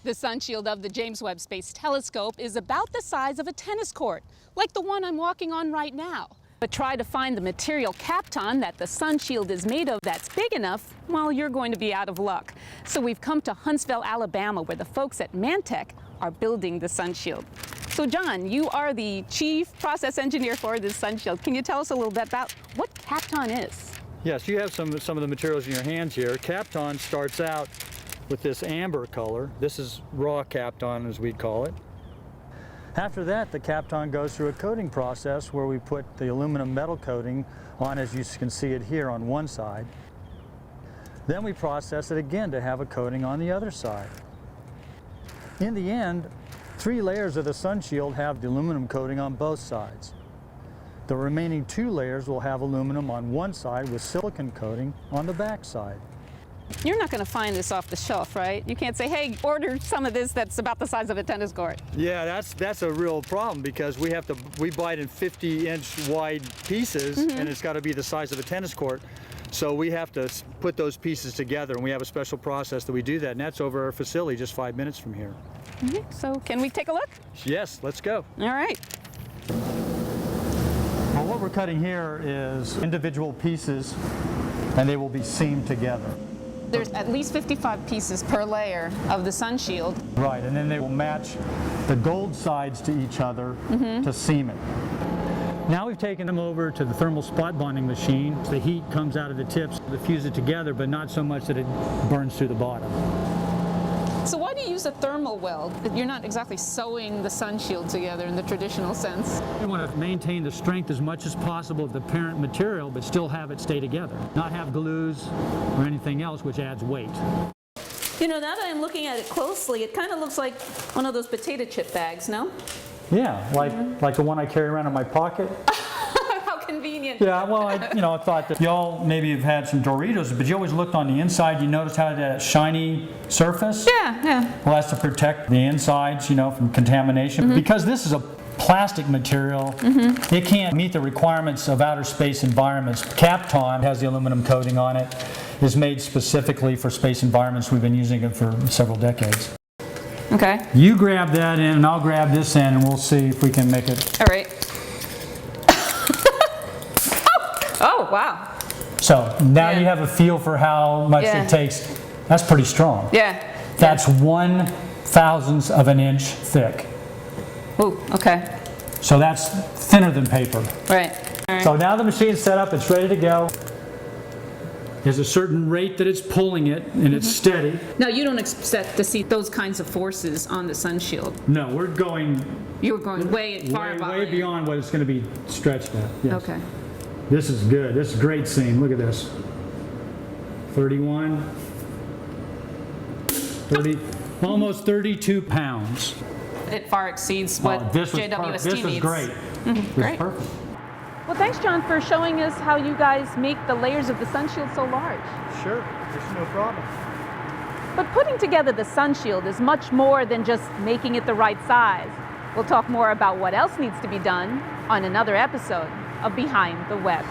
The sunshield of the James Webb Space Telescope is about the size of a tennis court, like the one I'm walking on right now. But try to find the material Kapton that the sunshield is made of that's big enough, well, you're going to be out of luck. So we've come to Huntsville, Alabama, where the folks at Mantech are building the sunshield. So John, you are the chief process engineer for this sunshield. Can you tell us a little bit about what Kapton is? Yes, you have some of the materials in your hands here. Kapton starts out with this amber color. This is raw Kapton, as we call it. After that, the Kapton goes through a coating process where we put the aluminum metal coating on, as you can see it here, on one side. Then we process it again to have a coating on the other side. In the end, 3 layers of the sunshield have the aluminum coating on both sides. The remaining 2 layers will have aluminum on one side with silicone coating on the back side. You're not going to find this off the shelf, right? You can't say, hey, order some of this that's about the size of a tennis court. Yeah, that's a real problem because we buy it in 50-inch wide pieces, and it's got to be the size of a tennis court. So we have to put those pieces together, and we have a special process that we do that, and that's over our facility just 5 minutes from here. So can we take a look? Yes, let's go. All right. Well, what we're cutting here is individual pieces, and they will be seamed together. There's at least 55 pieces per layer of the sunshield. Right, and then they will match the gold sides to each other to seam it. Now we've taken them over to the thermal spot bonding machine. The heat comes out of the tips to fuse it together, but not so much that it burns through the bottom. So why do you use a thermal weld? You're not exactly sewing the sunshield together in the traditional sense. We want to maintain the strength as much as possible of the parent material, but still have it stay together. Not have glues or anything else which adds weight. You know, now that I'm looking at it closely, it kind of looks like one of those potato chip bags, no? Yeah, like the one I carry around in my pocket. How convenient. Yeah, well, I thought that y'all maybe have had some Doritos, but you always looked on the inside. You notice how that shiny surface? Yeah. Well, that's to protect the insides, from contamination. Because this is a plastic material, it can't meet the requirements of outer space environments. Kapton has the aluminum coating on it. It's made specifically for space environments. We've been using it for several decades. Okay. You grab that end, and I'll grab this end, and we'll see if we can make it. All right. Oh, wow. So now you have a feel for how much it takes. That's pretty strong. Yeah. That's 1/1000th of an inch thick. Ooh, okay. So that's thinner than paper. Right. All right. So now the machine's set up, it's ready to go. There's a certain rate that it's pulling it, and it's steady. Now, you don't expect to see those kinds of forces on the sunshield. No, we're going You're going way beyond what it's going to be stretched at. Yes. Okay. This is good. This is a great seam. Look at this. 31, 30, almost 32 pounds. It far exceeds what this was JWST needs. This was great. This Great. is perfect. Well, thanks, John, for showing us how you guys make the layers of the sunshield so large. Sure, there's no problem. But putting together the sunshield is much more than just making it the right size. We'll talk more about what else needs to be done on another episode of Behind the Webb.